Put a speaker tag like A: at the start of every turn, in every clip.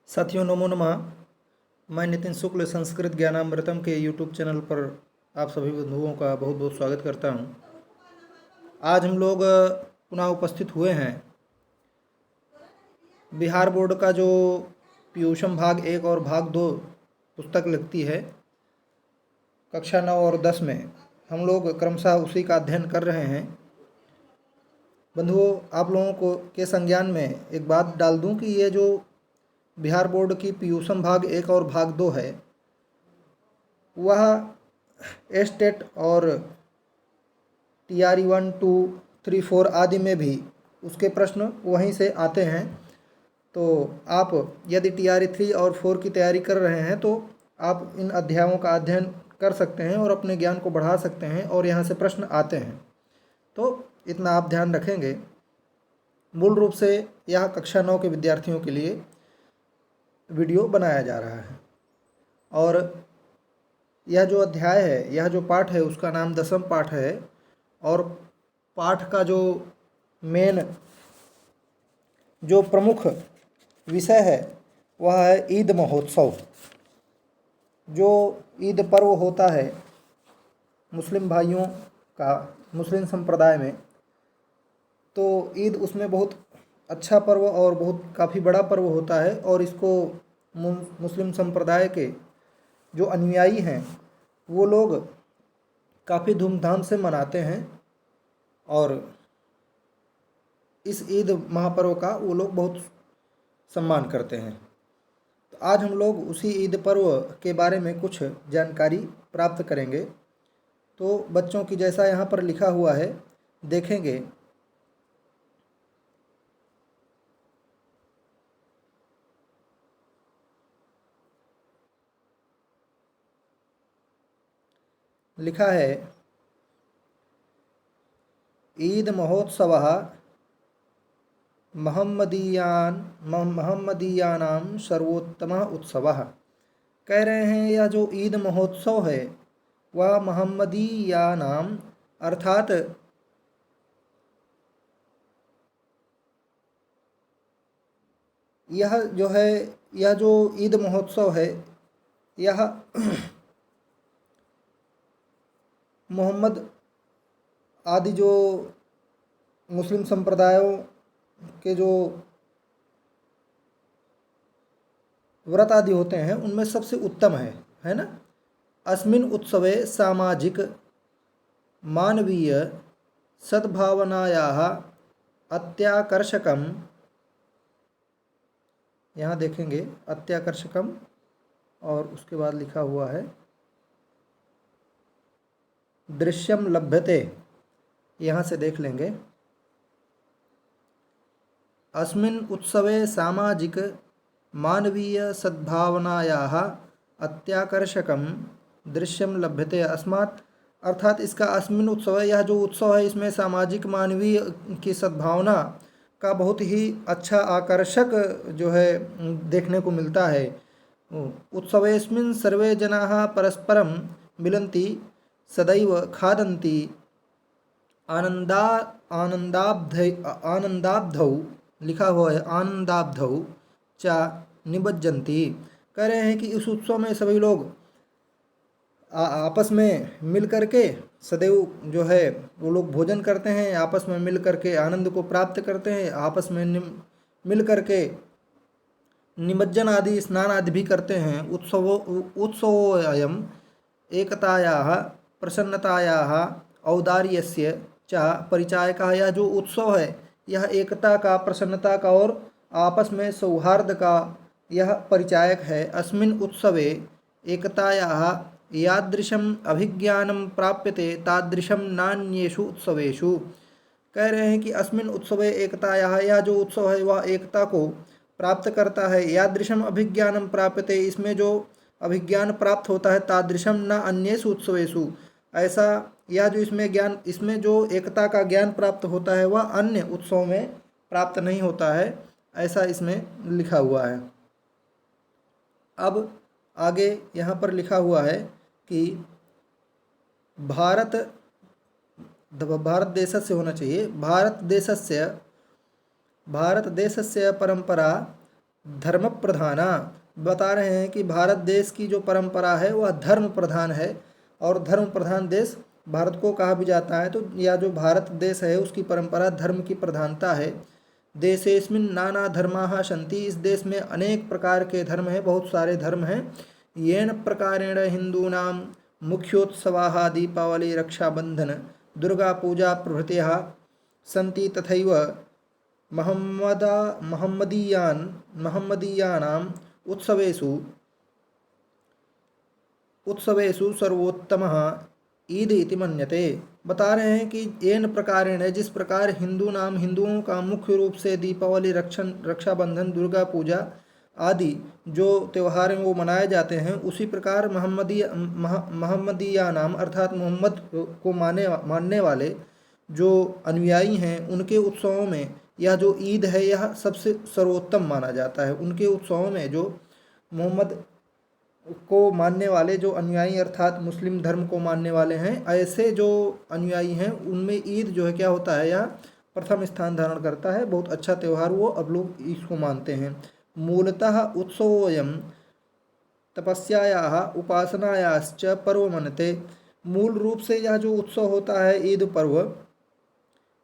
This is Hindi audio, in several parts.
A: साथियों नमो नमः। मैं नितिन शुक्ल संस्कृत ज्ञानामृतम के यूट्यूब चैनल पर आप सभी बंधुओं का बहुत बहुत स्वागत करता हूं। आज हम लोग पुनः उपस्थित हुए हैं बिहार बोर्ड का जो पीयूषम भाग 1 और भाग 2 पुस्तक लगती है कक्षा 9 और 10 में। हम लोग क्रमशः उसी का अध्ययन कर रहे हैं। बंधुओं, आप लोगों को के संज्ञान में एक बात डाल दूं कि ये जो बिहार बोर्ड की पीयूषम भाग 1 और भाग 2 है, वह एस्टेट और TRE 1, 2, 3, 4 आदि में भी उसके प्रश्न वहीं से आते हैं। तो आप यदि TRE 3 और 4 की तैयारी कर रहे हैं तो आप इन अध्यायों का अध्ययन कर सकते हैं और अपने ज्ञान को बढ़ा सकते हैं, और यहाँ से प्रश्न आते हैं। तो इतना आप ध्यान रखेंगे। मूल रूप से यह कक्षा 9 के विद्यार्थियों के लिए वीडियो बनाया जा रहा है, और यह जो अध्याय है, यह जो पाठ है, उसका नाम 10वां पाठ है। और पाठ का जो मेन जो प्रमुख विषय है वह है ईद महोत्सव। जो ईद पर्व होता है मुस्लिम भाइयों का, मुस्लिम संप्रदाय में, तो ईद उसमें बहुत अच्छा पर्व और बहुत काफ़ी बड़ा पर्व होता है। और इसको मुस्लिम संप्रदाय के जो अनुयायी हैं वो लोग काफ़ी धूमधाम से मनाते हैं, और इस ईद महापर्व का वो लोग बहुत सम्मान करते हैं। तो आज हम लोग उसी ईद पर्व के बारे में कुछ जानकारी प्राप्त करेंगे। तो बच्चों की जैसा यहाँ पर लिखा हुआ है देखेंगे। लिखा है ईद महोत्सवः महम्मदीयानां सर्वोत्तमः उत्सवः। कह रहे हैं यह जो ईद महोत्सव है वह महम्मदीयानाम अर्थात यह जो है, यह जो ईद महोत्सव है यह मोहम्मद आदि जो मुस्लिम संप्रदायों के जो व्रत आदि होते हैं उनमें सबसे उत्तम है ना। अस्मिन् उत्सवे सामाजिक मानवीय सद्भावनायाः अत्याकर्षकम, यहाँ देखेंगे अत्याकर्षकम, और उसके बाद लिखा हुआ है दृश्यम लभ्यते, यहाँ से देख लेंगे। अस्मिन् उत्सवे सामाजिक मानवीय सद्भावनायाः अत्याकर्षकम दृश्यम लभ्यते अस्मात्, अर्थात इसका अस्मिन् उत्सव, यह जो उत्सव है इसमें सामाजिक मानवीय की सद्भावना का बहुत ही अच्छा आकर्षक जो है देखने को मिलता है। उत्सवेस्मिन् सर्वे जनाः परस्परं मिलन्ति सदैव खादन्ति आनंदाब्धौ, लिखा हुआ है आनंदाब्धौ च निबज्जन्ति। कह रहे हैं कि इस उत्सव में सभी लोग आपस में मिल करके सदैव जो है वो लोग भोजन करते हैं, आपस में मिल करके आनंद को प्राप्त करते हैं, आपस में मिल करके निमज्जन आदि स्नान आदि भी करते हैं। उत्सवोऽयम् एकतायाः प्रसन्नतायाः औदार्यस्य च परिचायकः। यह जो उत्सव है यह एकता का, प्रसन्नता का और आपस में सौहार्द का यह परिचायक है। अस्मिन् उत्सवे एकतायाः यादृशम् अभिज्ञानं प्राप्यते तादृशं नान्येषु उत्सवेषु। कह रहे हैं कि अस्मिन् उत्सवे एकतायाः, यह जो उत्सव है वह एकता को प्राप्त करता है। यादृशम अभिज्ञानम प्राप्यते, इसमें जो अभिज्ञान प्राप्त होता है, तादृशम न अन्येषु उत्सवेषु, ऐसा यह जो इसमें ज्ञान, इसमें जो एकता का ज्ञान प्राप्त होता है वह अन्य उत्सव में प्राप्त नहीं होता है, ऐसा इसमें लिखा हुआ है। अब आगे यहाँ पर लिखा हुआ है कि भारत देशस्य होना चाहिए, भारत देशस्य परंपरा धर्म प्रधाना, बता रहे हैं कि भारत देश की जो परंपरा है वह धर्म प्रधान है, और धर्म प्रधान देश भारत को कहा भी जाता है। तो यह जो भारत देश है उसकी परंपरा धर्म की प्रधानता है। देशेस्मिन् नाना धर्माः सन्ति, इस देश में अनेक प्रकार के धर्म हैं, बहुत सारे धर्म हैं। येन प्रकारेण हिंदूनां मुख्योत्सवाः दीपावली, रक्षाबंधन, दुर्गा पूजा प्रभृतयः सन्ति, तथैव महम्मदीयानाम् उत्सवेषु सर्वोत्तमः ईद इति मन्यते। बता रहे हैं कि येन प्रकारेण, जिस प्रकार हिंदुओं का मुख्य रूप से दीपावली, रक्षाबंधन, दुर्गा पूजा आदि जो त्यौहार हैं वो मनाए जाते हैं, उसी प्रकार महम्मदीया नाम अर्थात मोहम्मद को मानने वाले जो अनुयायी हैं उनके उत्सवों में यह जो ईद है यह सबसे सर्वोत्तम माना जाता है। उनके उत्सवों में जो मोहम्मद को मानने वाले जो अनुयायी अर्थात मुस्लिम धर्म को मानने वाले हैं, ऐसे जो अनुयायी हैं उनमें ईद जो है क्या होता है, यह प्रथम स्थान धारण करता है। बहुत अच्छा त्यौहार वो अब लोग इसको मानते हैं। मूलतः उत्सवोऽयं तपस्यायाः उपासनायाश्च पर्व मन्यते। मूल रूप से यह जो उत्सव होता है ईद पर्व,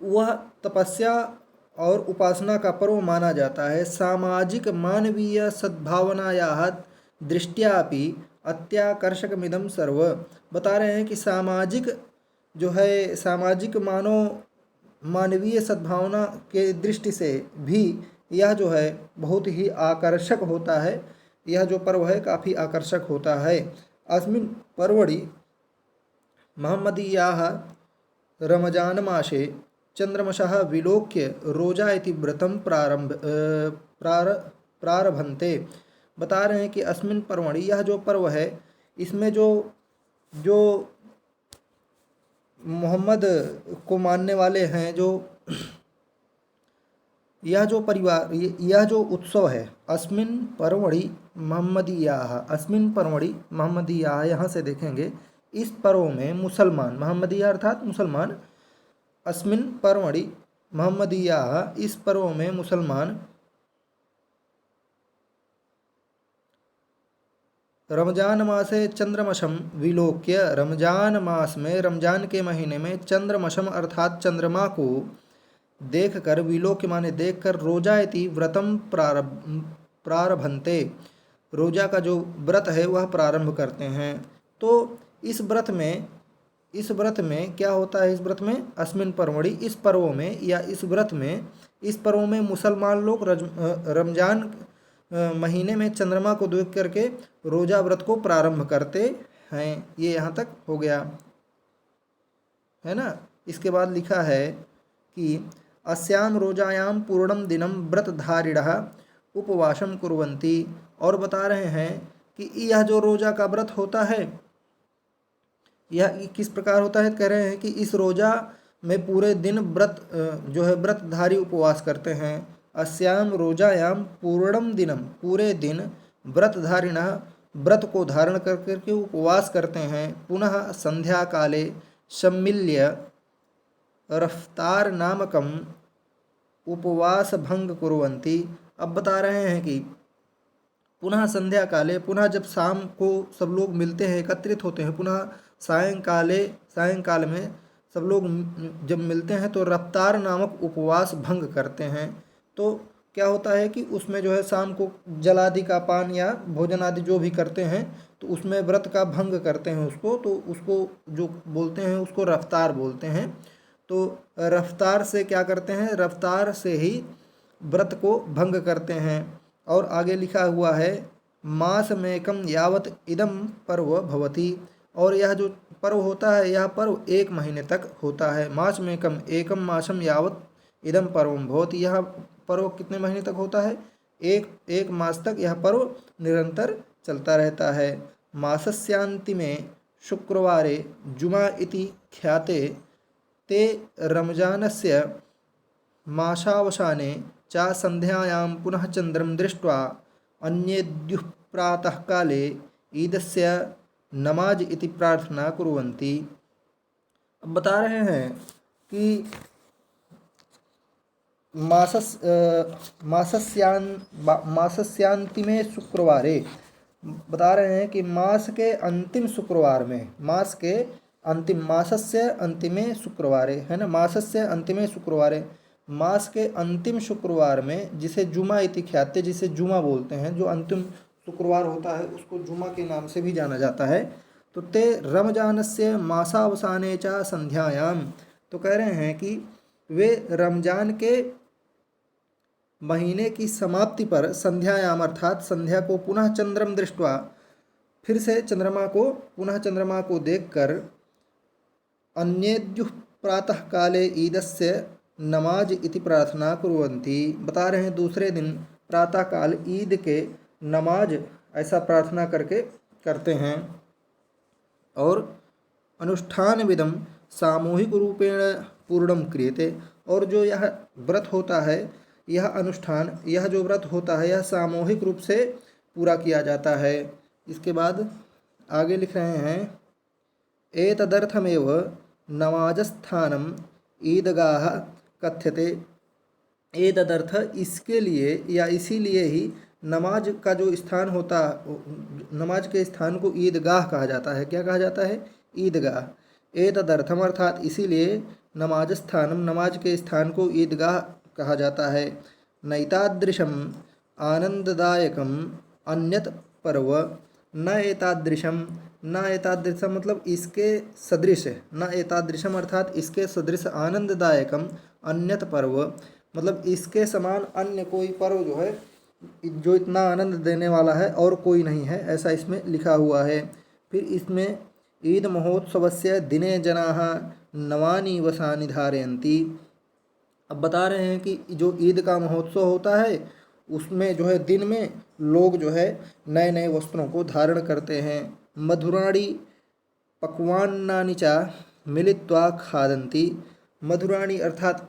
A: वह तपस्या और उपासना का पर्व माना जाता है। सामाजिक मानवीय सद्भावनायाः दृष्ट्यापि अत्याकर्षकमिदं सर्व। बता रहे हैं कि सामाजिक जो है, सामाजिक मानवीय सद्भावना के दृष्टि से भी यह जो है बहुत ही आकर्षक होता है। यह जो पर्व है काफ़ी आकर्षक होता है। अस्मिन् पर्वणि महम्मदीयाः रमजान मासे चंद्रमसः विलोक्य रोजा इति व्रतं प्रारभन्ते। बता रहे हैं कि अस्मिन् पर्वणि, यह जो पर्व है इसमें जो जो मोहम्मद को मानने वाले हैं, जो यह जो उत्सव है, अस्मिन् पर्वणि महम्मदीयाः, अस्मिन् पर्वणि महम्मदीयाः, यहाँ से देखेंगे इस पर्व में मुसलमान, महम्मदीया अर्थात मुसलमान, अस्मिन् पर्वणि महम्मदीयाः, इस पर्व में मुसलमान रमजान मासे चंद्रमशम विलोक्य, रमजान मास में, रमजान के महीने में चंद्रमशम अर्थात चंद्रमा को देखकर, विलोक्य माने देखकर, रोजा इति व्रतम प्रारभन्ते, रोजा का जो व्रत है वह प्रारंभ करते हैं। तो इस व्रत में क्या होता है, इस व्रत में अस्मिन् पर्वणि, इस पर्व में या इस व्रत में, इस पर्व में मुसलमान लोग रमजान महीने में चंद्रमा को देख करके रोजा व्रत को प्रारंभ करते हैं। ये यहाँ तक हो गया है ना। इसके बाद लिखा है कि अस्याम रोजायाम पूर्णम दिनम व्रतधारिणः उपवासम कुर्वन्ति। और बता रहे हैं कि यह जो रोजा का व्रत होता है यह किस प्रकार होता है। कह रहे हैं कि इस रोजा में पूरे दिन जो है व्रतधारी उपवास करते हैं। अस्याम रोजायाम पूर्णम दिनम, पूरे दिन, व्रतधारिणः, व्रत को धारण कर करके उपवास करते हैं। पुनः संध्या काले सम्मिल्य रफ्तार नामकम उपवास भंग कुर्वन्ति। अब बता रहे हैं कि पुनः संध्या काले, पुनः जब शाम को सब लोग मिलते हैं, एकत्रित होते हैं, पुनः सायंकाल में सब लोग जब मिलते हैं तो रफ्तार नामक उपवास भंग करते हैं। तो क्या होता है कि उसमें जो है शाम को जल आदि का पान या भोजन आदि जो भी करते हैं तो उसमें व्रत का भंग करते हैं उसको, तो उसको जो बोलते हैं उसको रफ्तार बोलते हैं। तो रफ्तार से क्या करते हैं, रफ्तार से ही व्रत को भंग करते हैं। और आगे लिखा हुआ है मासमेकं यावत इदम पर्व भवति। और यह जो पर्व होता है यह पर्व 1 महीने तक होता है। मासमेकं एकम मासम यावत इदम पर्वम भवति। यह पर्व कितने महीने तक होता है, एक मास तक यह पर्व निरंतर चलता रहता है। मासस्यांतिमे शुक्रवारे जुमा इति ख्याते ते रमजानस्य मासावसाने च संध्यायां पुनः चंद्रम दृष्ट्वा अन्येद्युः प्रातः काले ईदस्य नमाज इति प्रार्थना कुर्वन्ति। अब बता रहे हैं कि मासस्यांतिमे शुक्रवारे, बता रहे हैं कि मास के अंतिम शुक्रवार में, मास के अंतिम, मासस्य अंतिमे शुक्रवारे है ना, मासस्य अंतिमे शुक्रवारे, मास के अंतिम शुक्रवार में, जिसे जुमा इति ख्याते, जिसे जुमा बोलते हैं, जो अंतिम शुक्रवार होता है उसको जुमा के नाम से भी जाना जाता है। तो ते रमजानस्य मासावसाने च संध्यायाम, तो कह रहे हैं कि वे रमजान के महीने की समाप्ति पर संध्यायाम अर्थात संध्या को पुनः चंद्रम दृष्टवा, फिर से चंद्रमा को, पुनः चंद्रमा को देखकर, अन्येद्युः प्रातः काले ईदस्य नमाज इति प्रार्थना कुर्वन्ति, बता रहे हैं दूसरे दिन प्रातः काल ईद के नमाज ऐसा प्रार्थना करके करते हैं। और अनुष्ठान विदम सामूहिक रूपेण पूर्णम क्रियते, और जो यह व्रत होता है, यह अनुष्ठान, यह जो व्रत होता है, यह सामूहिक रूप से पूरा किया जाता है। इसके बाद आगे लिख रहे हैं, एतदर्थमेव नमाजस्थानम ईदगाह कथ्यते, एतदर्थ इसके लिए या इसीलिए ही नमाज का जो स्थान होता, नमाज के स्थान को ईदगाह कहा जाता है। क्या कहा जाता है? ईदगाह। एतदर्थम अर्थात इसीलिए नमाज स्थानम, नमाज के स्थान को ईदगाह कहा जाता है। नैतादृशम आनंददायकम अन्यत पर्व, न एतादृशम, न एतादृशम मतलब इसके सदृश, न एतादृशम अर्थात इसके सदृश, आनंददायकम अन्यत पर्व मतलब इसके समान अन्य कोई पर्व जो है, जो इतना आनंद देने वाला है और कोई नहीं है, ऐसा इसमें लिखा हुआ है। फिर इसमें ईद महोत्सवस्य दिने जनाः नवानि वसानि धारयन्ति, अब बता रहे हैं कि जो ईद का महोत्सव होता है उसमें जो है दिन में लोग जो है नए नए वस्त्रों को धारण करते हैं। मधुराणि पक्वान्नानि च मिलित्वा खादन्ति, मधुराणि अर्थात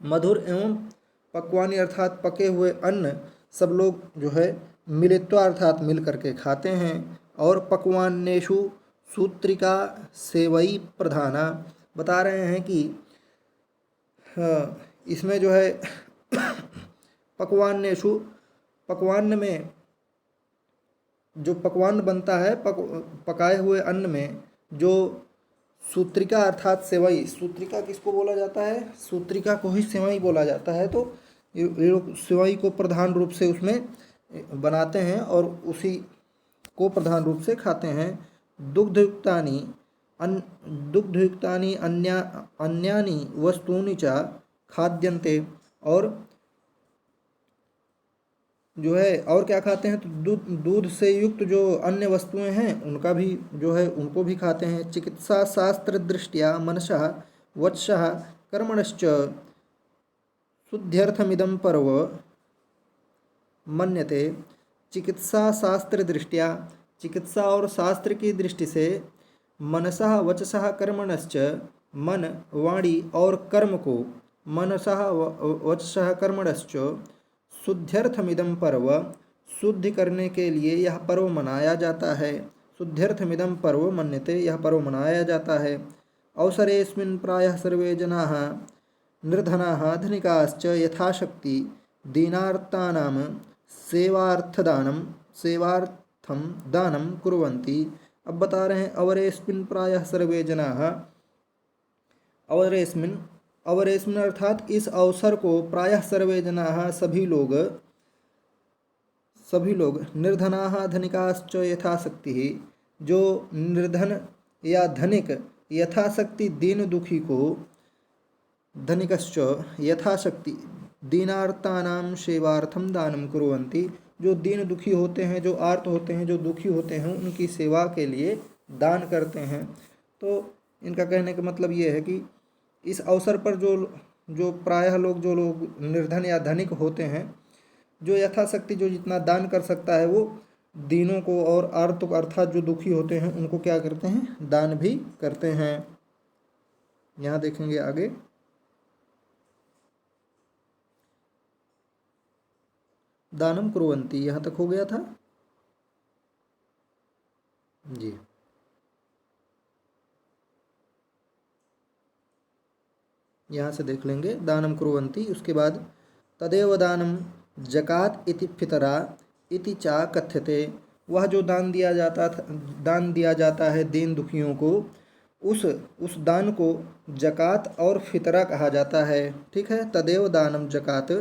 A: मधुर एवं पक्वानी अर्थात पके हुए अन्न सब लोग जो है मिलित्वा अर्थात मिल करके खाते हैं। और पक्वान्नेषु सूत्रिका सेवई प्रधाना, बता रहे हैं कि इसमें जो है पक्वान्नेषु, पकवान में जो पकवान बनता है, पकाए हुए अन्न में जो सूत्रिका अर्थात सेवई, सूत्रिका किसको बोला जाता है? सूत्रिका को ही सेवई बोला जाता है। तो ये लोग सेवई को प्रधान रूप से उसमें बनाते हैं और उसी को प्रधान रूप से खाते हैं। दुग्धयुक्तानि दुग्धयुक्तानि अन्यानि वस्तूनि च खाद्यन्ते, और जो है और क्या खाते हैं? तो दूध से युक्त जो अन्य वस्तुएं हैं उनका भी जो है उनको भी खाते हैं। चिकित्सा शास्त्र दृष्टिया मनसः वचसः कर्मणश्च शुद्ध्यर्थमिदं पर्व मन्यते, चिकित्सा शास्त्र दृष्टिया, चिकित्सा और शास्त्र की दृष्टि से, मनसः वचसः कर्मणश्च, मन वाणी और कर्म को, मनसः वचसः कर्मणश्च शुद्ध्यर्थमिदं पर्व, शुद्धि करने के लिए यह पर्व मनाया जाता है। शुद्ध्यर्थमिदं पर्व मन्यते, यह पर्व मनाया जाता है। अवसरेस्मिन् प्रायः सर्वे जनाः निर्धनाः धनिकाश्च यथाशक्ति दीनार्तानां सेवार्थम दानं कुर्वन्ति, अब बता रहे हैं अवरेस्मिन् प्रायः सर्वे जनाः, अवरेस्मिन्, अवरेस्मिन् अर्थात इस अवसर को, प्रायः सर्वे जनाः सभी लोग निर्धनाः धनिकाश्च यथाशक्ति, जो निर्धन या धनिक यथाशक्ति दीन दुखी को, धनिकश्च यथाशक्ति दीनार्तानां सेवार्थम दानं कुर्वन्ति, जो दीन दुखी होते हैं, जो आर्त होते हैं, जो दुखी होते हैं, उनकी सेवा के लिए दान करते हैं। तो इनका कहने का मतलब ये है कि इस अवसर पर जो प्रायः लोग, जो लोग निर्धन या धनिक होते हैं, जो यथाशक्ति जो जितना दान कर सकता है वो दीनों को और आर्त अर्थात जो दुखी होते हैं उनको क्या करते हैं? दान भी करते हैं। यहाँ देखेंगे आगे, दानम कुर्वन्ति, यहाँ तक हो गया था जी। यहाँ से देख लेंगे दानम कुर्वन्ति। उसके बाद तदेव दानम जकात इति फितरा इति चा कथ्यते, वह जो दान दिया जाता है दीन दुखियों को, उस दान को जकात और फितरा कहा जाता है। ठीक है, तदेव दानम जकात,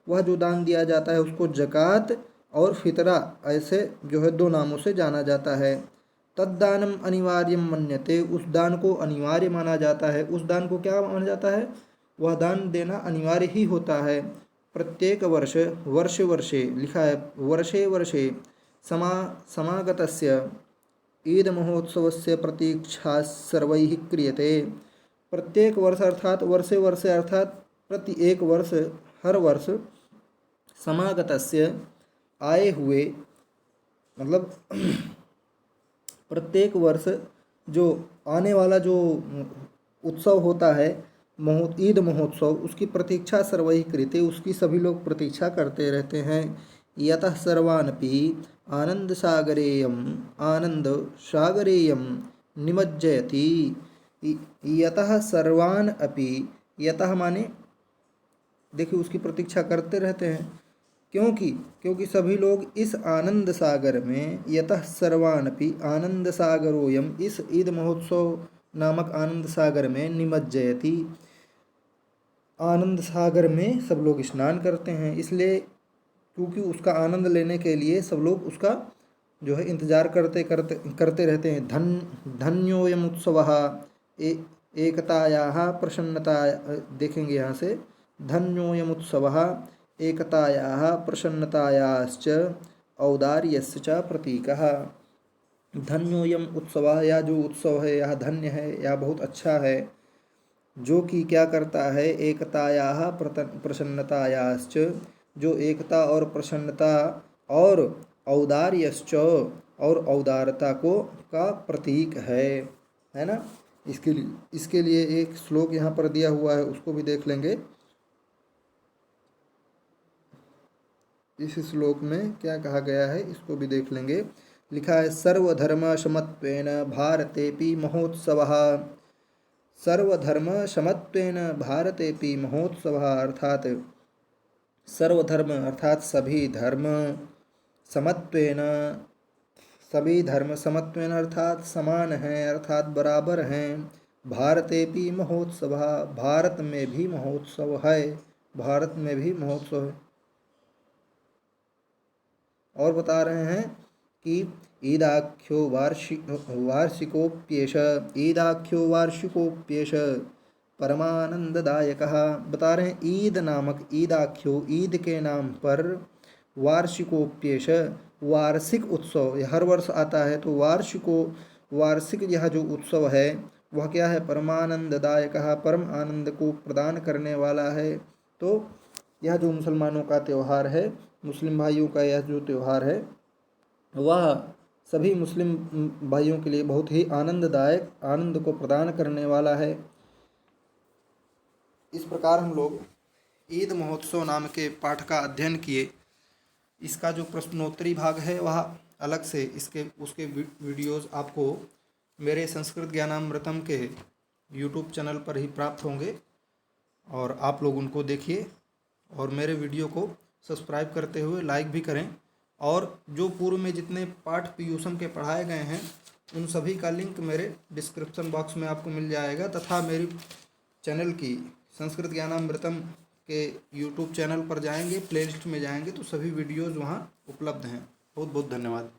A: वह जो दान दिया जाता है उसको जकात और फितरा ऐसे जो है 2 नामों से जाना जाता है। तद्दानम अनिवार्यम मन्यते, उस दान को अनिवार्य माना जाता है। उस दान को क्या माना जाता है? वह दान देना अनिवार्य ही होता है। प्रत्येक वर्ष वर्षे वर्षे लिखा है, वर्षे वर्षे समागतस्य ईद महोत्सवस्य प्रतीक्षा सर्वैः क्रियते। प्रत्येक वर्ष अर्थात वर्षे वर्षे अर्थात प्रति एक वर्ष, हर वर्ष समागतस्य आए हुए, मतलब प्रत्येक वर्ष जो आने वाला जो उत्सव होता है ईद महोत्सव, उसकी प्रतीक्षा सर्वैः क्रियते, उसकी सभी लोग प्रतीक्षा करते रहते हैं। यतः सर्वानपि आनंद सागरेयम निमज्जयति। यतः सर्वान अपि, यतः माने देखिए उसकी प्रतीक्षा करते रहते हैं, क्योंकि सभी लोग इस आनंद सागर में, यतः सर्वानपि आनंद सागरोयम, इस ईद महोत्सव नामक आनंद सागर में, निमज्जयति, आनंद सागर में सब लोग स्नान करते हैं। इसलिए क्योंकि उसका आनंद लेने के लिए सब लोग उसका जो है इंतजार करते रहते हैं। धन्योयम उत्सवः एकतायाः प्रसन्नता, देखेंगे यहाँ से, धन्योयम उत्सवः एकतायाः प्रसन्नतायाश्च औदार्यस्य च प्रतीकः। धन्योयम उत्सवः, या जो उत्सव है यह धन्य है, यह बहुत अच्छा है, जो कि क्या करता है, एकतायाः प्रसन्नतायाश्च, जो एकता और प्रसन्नता और औदार्यश्च, और औदारता को का प्रतीक है ना। इसके लिए एक श्लोक यहाँ पर दिया हुआ है, उसको भी देख लेंगे। इस श्लोक में क्या कहा गया है इसको भी देख लेंगे। लिखा है, सर्वधर्म समत्वेन भारतेपि महोत्सवः। सर्वधर्म समत्वेन भारतेपि महोत्सवः, अर्थात सर्वधर्म अर्थात सभी धर्म, समत्वेन सभी धर्म, समत्वेन अर्थात समान हैं, अर्थात बराबर हैं। भारतेपि महोत्सवः, भारत में भी महोत्सव है, भारत में भी महोत्सव है। और बता रहे हैं कि ईदाख्यो वार्षिकोप्येष परमानंददायकः। बता रहे हैं ईद नामक, ईदाख्यो, ईद के नाम पर, वार्षिकोप्येष, वार्षिक उत्सव, यह हर वर्ष आता है, तो वार्षिक यह जो उत्सव है वह क्या है, परमानंददायकः, परम आनंद को प्रदान करने वाला है। तो यह जो मुसलमानों का त्यौहार है, मुस्लिम भाइयों का यह जो त्यौहार है, वह सभी मुस्लिम भाइयों के लिए बहुत ही आनंददायक, आनंद को प्रदान करने वाला है। इस प्रकार हम लोग ईद महोत्सव नाम के पाठ का अध्ययन किए। इसका जो प्रश्नोत्तरी भाग है वह अलग से उसके वीडियोज़ आपको मेरे संस्कृत ज्ञानामृतम के यूट्यूब चैनल पर ही प्राप्त होंगे, और आप लोग उनको देखिए और मेरे वीडियो को सब्सक्राइब करते हुए लाइक भी करें। और जो पूर्व में जितने पाठ पीयूषम के पढ़ाए गए हैं उन सभी का लिंक मेरे डिस्क्रिप्शन बॉक्स में आपको मिल जाएगा, तथा मेरी चैनल की संस्कृत ज्ञानामृतम के यूट्यूब चैनल पर जाएंगे, प्लेलिस्ट में जाएंगे तो सभी वीडियोज़ वहाँ उपलब्ध हैं। बहुत बहुत धन्यवाद।